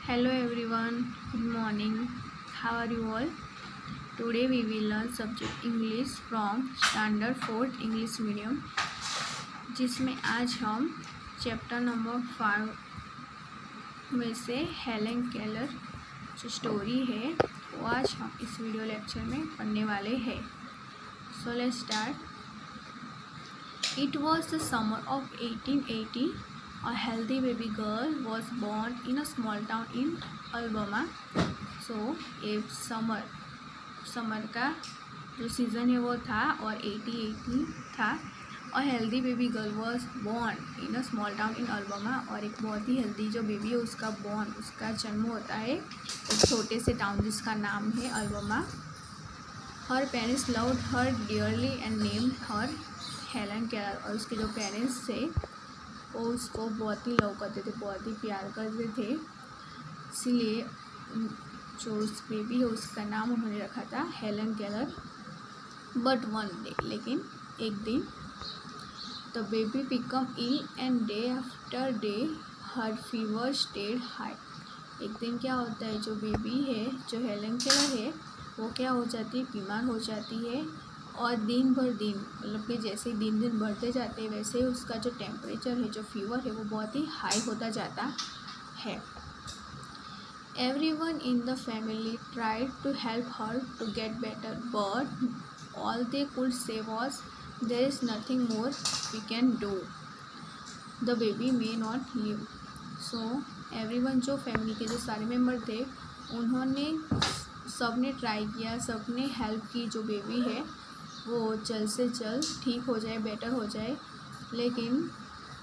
Hello everyone, good morning. How are you all? Today we will learn subject English from Standard 4th English Medium, जिसमें आज हम chapter number 5 में से Helen Keller जो story है वो आज हम इस वीडियो लेक्चर में पढ़ने वाले हैं. So let's start. It was the summer of 1880. A healthy baby girl was born in a small town in Alabama. So ये समर का जो सीज़न है वो था और 1880 था. और healthy baby girl was born in a small town in Alabama. और एक बहुत ही हेल्दी जो बेबी है उसका जन्म होता है एक छोटे से टाउन जिसका नाम है Alabama. Her parents loved her dearly and named her Helen Keller. और उसके जो पेरेंट्स थे वो उसको बहुत ही लव करते थे, बहुत ही प्यार करते थे. इसीलिए जो उस बेबी है उसका नाम उन्होंने रखा था Helen Keller. But one day, लेकिन एक दिन, the baby become ill and day after day her fever stayed high. एक दिन क्या होता है, जो बेबी है जो हेलन केलर है वो क्या हो जाती है, बीमार हो जाती है. और दिन भर दिन मतलब कि जैसे दिन दिन बढ़ते जाते हैं वैसे उसका जो टेम्परेचर है, जो फीवर है वो बहुत ही हाई होता जाता है. Everyone in the family tried to help her to get better, but all they could say was there is nothing more we can do, the baby may not live. So everyone जो family के जो सारे member थे उन्होंने सब ने try किया, सब ने हेल्प की जो बेबी है वो जल्द से जल्द ठीक हो जाए, बेटर हो जाए. लेकिन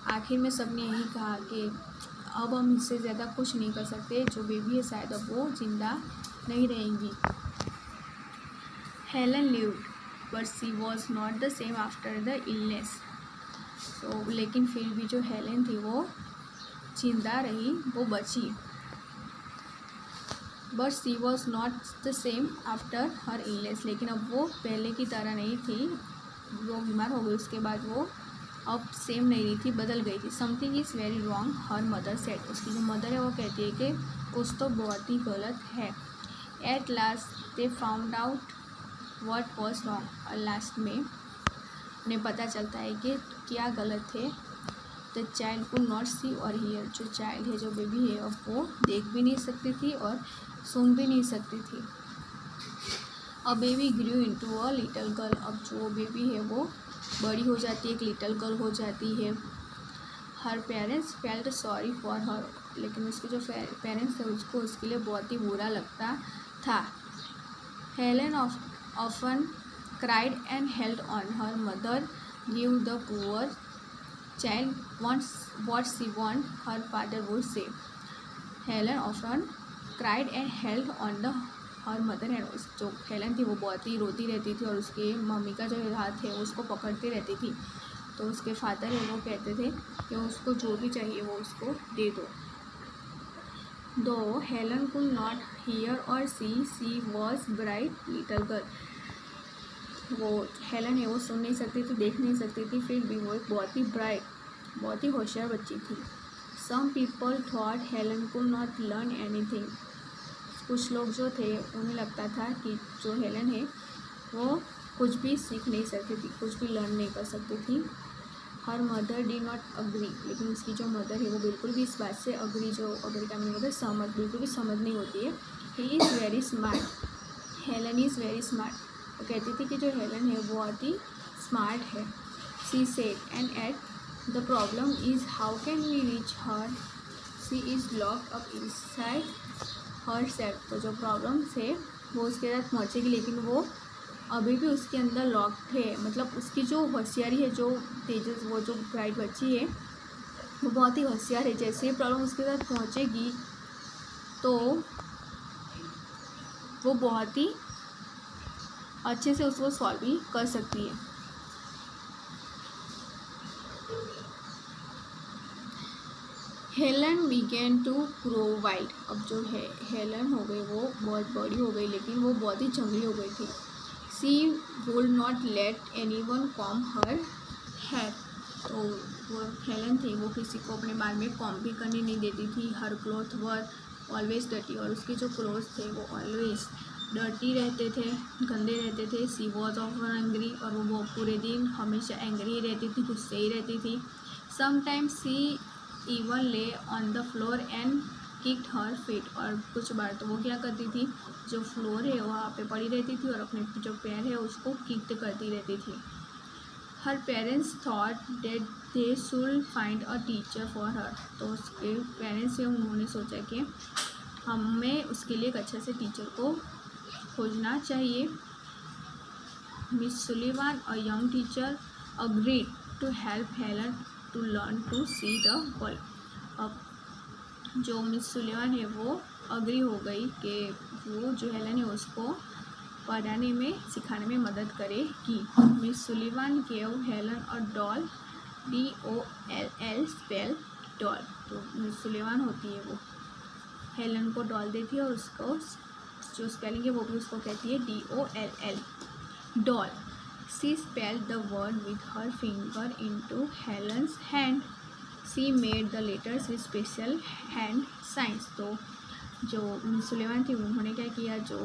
आखिर में सब ने यही कहा कि अब हम इससे ज़्यादा कुछ नहीं कर सकते, जो बेबी है शायद अब वो ज़िंदा नहीं रहेंगी. Helen lived but she was not the same after the illness. तो लेकिन फिर भी जो हेलन थी वो जिंदा रही, वो बची. But she was not the same after her illness. लेकिन अब वो पहले की तरह नहीं थी, वो बीमार हो गई उसके बाद वो अब सेम नहीं रही थी, बदल गई थी. Something is very wrong her mother said. उसकी जो मदर है वो कहती है कि कुछ तो बहुत ही गलत है. At last they found out what was wrong. और लास्ट में उन्हें पता चलता है कि क्या गलत है. द चाइल्ड कुड नॉट सी और हियर. जो चाइल्ड है, जो बेबी है, अब वो देख भी नहीं सकती थी और सुन भी नहीं सकती थी. A baby grew into a little girl. अब जो बेबी है वो बड़ी हो जाती है, एक लिटल गर्ल हो जाती है. Her parents felt sorry for her. लेकिन उसके जो पेरेंट्स थे उसको उसके लिए बहुत ही बुरा लगता था. Helen often cried and held on her mother give the poor child wants what she want, her father would say. Helen often cried and held on the her mother. And जो Helen थी वो बहुत ही रोती रहती थी और उसके mummy का जो हाथ है उसको पकड़ती रहती थी. तो उसके फादर है वो कहते थे कि उसको जो भी चाहिए वो उसको दे दो. दो हेलन कुड नॉट हियर और सी वॉज ब्राइट लिटल गर्ल. वो हेलन है वो सुन नहीं सकती थी, देख नहीं सकती थी, फिर भी वो एक बहुत ही ब्राइट, बहुत ही होशियार बच्ची थी. Some people thought Helen could not learn anything. कुछ लोग जो थे उन्हें लगता था कि जो हेलन है वो कुछ भी सीख नहीं सकती थी, कुछ भी लर्न नहीं कर सकती थी. Her mother D not agree. लेकिन उसकी जो मदर है वो बिल्कुल भी इस बात से अग्री, जो अग्री का मीनिंग होता है सहमत, बिल्कुल भी समझ नहीं होती है. He is very smart. Helen is very smart. वो कहती थी कि जो हेलन है वो बहुत ही स्मार्ट है. She said and at the problem is how can we reach her, she is locked up inside herself. तो जो प्रॉब्लम है वो उसके साथ पहुँचेगी लेकिन वो अभी भी उसके अंदर लॉक्ड है. मतलब उसकी जो होशियारी है, जो तेजस, वो जो ब्राइट बच्ची है वो बहुत ही होशियार है. जैसे ये प्रॉब्लम उसके साथ पहुँचेगी तो वो बहुत ही अच्छे से उसको सॉल्व भी कर सकती है. Helen began to grow wild. अब जो है हेलन हो गई वो बहुत बड़ी हो गई लेकिन वो बहुत ही जंगली हो गई थी. She would not let anyone comb her hair. तो वो हेलन थी वो किसी को अपने बाल में कॉम भी करने नहीं देती थी. हर क्लॉथ वर ऑलवेज डर्टी, और उसके जो क्लोथ्स थे वो ऑलवेज डर्टी रहते थे, गंदे रहते थे। सी वॉज ऑफन एंग्री, और वो पूरे दिन हमेशा एंग्री ही रहती थी, गुस्से ही रहती थी। समटाइम्स सी इवन ले on the floor and kicked her feet, और कुछ बार तो वो क्या करती थी, जो फ्लोर है वहाँ पे पड़ी रहती थी और अपने जो पैर है उसको किक्ड करती रहती थी। Her parents thought that they should find a teacher for her, तो उसके पेरेंट्स से उन्होंने सोचा कि हमें उसके लिए एक अच्छे से टीचर को खोजना चाहिए। Miss Sullivan, a young teacher, agreed to help Helen to learn to see the world. अब जो मिस सुलिवान है वो अग्री हो गई कि वो जो हेलन है उसको पढ़ाने में, सिखाने में मदद करेगी। Miss Sullivan gave Helen a doll, DOLL spell doll, तो मिस सुलिवान होती है वो हेलन को डॉल देती है और उसको जो स्पेलिंग है वो भी उसको कहती है DOLL doll. She spelled the word with her finger into Helen's hand, she made the letters with special hand signs. तो जो मिस सुलिवान थी उन्होंने क्या किया, जो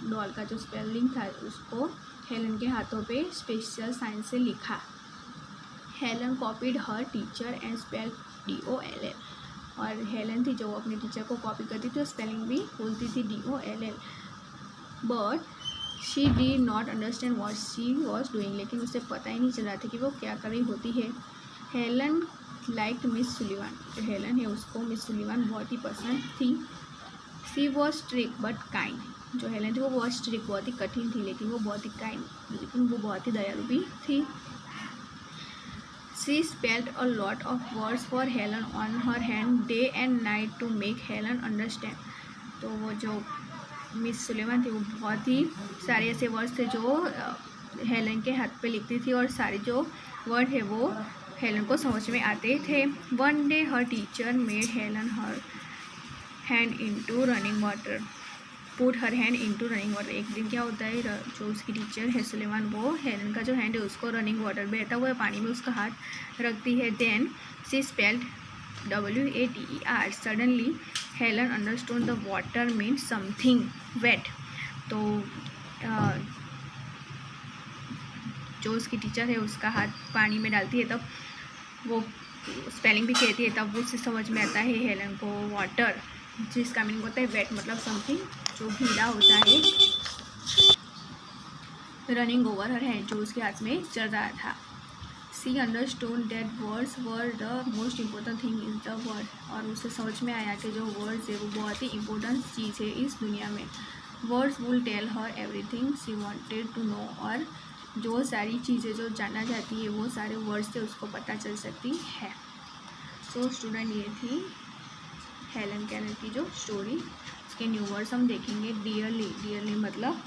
डॉल का जो स्पेलिंग था उसको हेलन के हाथों पे स्पेशल साइन से लिखा। Helen copied her teacher and spell DOLL, और हेलन थी जो अपने टीचर को कॉपी करती थी और स्पेलिंग भी बोलती थी DOLL। But she did not understand what she was doing, लेकिन उसे पता ही नहीं चल रहा था कि वो क्या कर रही होती है। हेलन लाइक्ड मिस सुलिवान, जो हेलन है उसको मिस सुलिवान बहुत ही पसंद थी। सी वॉज स्ट्रिक्ट बट काइंड, जो हेलन थी वो बहुत स्ट्रिक्ट, बहुत ही कठिन थी, लेकिन वो बहुत ही काइंड, लेकिन वो बहुत ही दयालु भी थी। She spelled a lot of words for Helen on her hand day and night to make Helen understand, तो वो जो मिस सुलिवान थी वो बहुत ही सारे ऐसे वर्ड्स थे जो हेलन के हाथ पे लिखती थी, और सारे जो वर्ड है वो हेलन को समझ में आते थे। One day her teacher made Helen her hand into running water, put her hand into running water. एक दिन क्या होता है, जो उसकी टीचर है सुलिवान, वो हेलन का जो हैंड है उसको रनिंग वाटर, बहता हुआ पानी में उसका हाथ रखती है। Then she spelled WATER, suddenly Helen understood the water means something wet, तो जो उसकी टीचर है उसका हाथ पानी में डालती है तब वो स्पेलिंग भी कहती है, तब उससे समझ में आता है हेलन को वाटर, जिसका मीनिंग होता है वेट, मतलब समथिंग जो गीला होता है। रनिंग ओवर हर हैंड, जो उसके हाथ में चल रहा था। She understood that words were the most important thing in the world, और उसे समझ में आया कि जो वर्ड्स है वो बहुत ही इम्पोर्टेंट चीज़ है इस दुनिया में। Words will tell her everything she wanted to know, और जो सारी चीज़ें जो जानना चाहती है वो सारे वर्ड्स से उसको पता चल सकती है। सो स्टूडेंट, ये थी हेलन केलर की जो स्टोरी। इसके न्यू वर्ड्स हम देखेंगे। डियरली, डियरली मतलब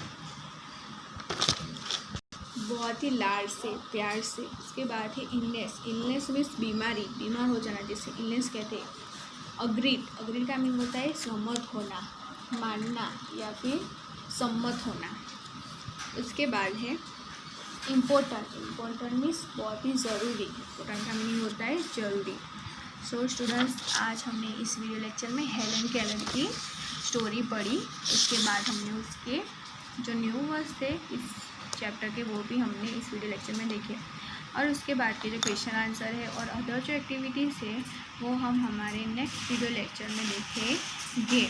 बहुत ही लाड से, प्यार से। उसके बाद है इलनेस, इलनेस मीन्स बीमारी, बीमार हो जाना, जिसे इलनेस कहते हैं। अग्रीड, अग्रीड का मीन होता है सहमत होना, मानना या फिर सम्मत होना। उसके बाद है इम्पोर्टेंट, इम्पोर्टेंट मीन्स बहुत ही ज़रूरी, इम्पोर्टेंट का मीनिंग होता है ज़रूरी। सो स्टूडेंट्स, आज हमने इस वीडियो लेक्चर में हेलन केलर की स्टोरी पढ़ी। उसके बाद हमने उसके जो न्यू वर्ड्स थे इस चैप्टर के वो भी हमने इस वीडियो लेक्चर में देखे, और उसके बाद के जो क्वेश्चन आंसर है और अदर जो एक्टिविटीज़ है वो हम हमारे नेक्स्ट वीडियो लेक्चर में देखेंगे।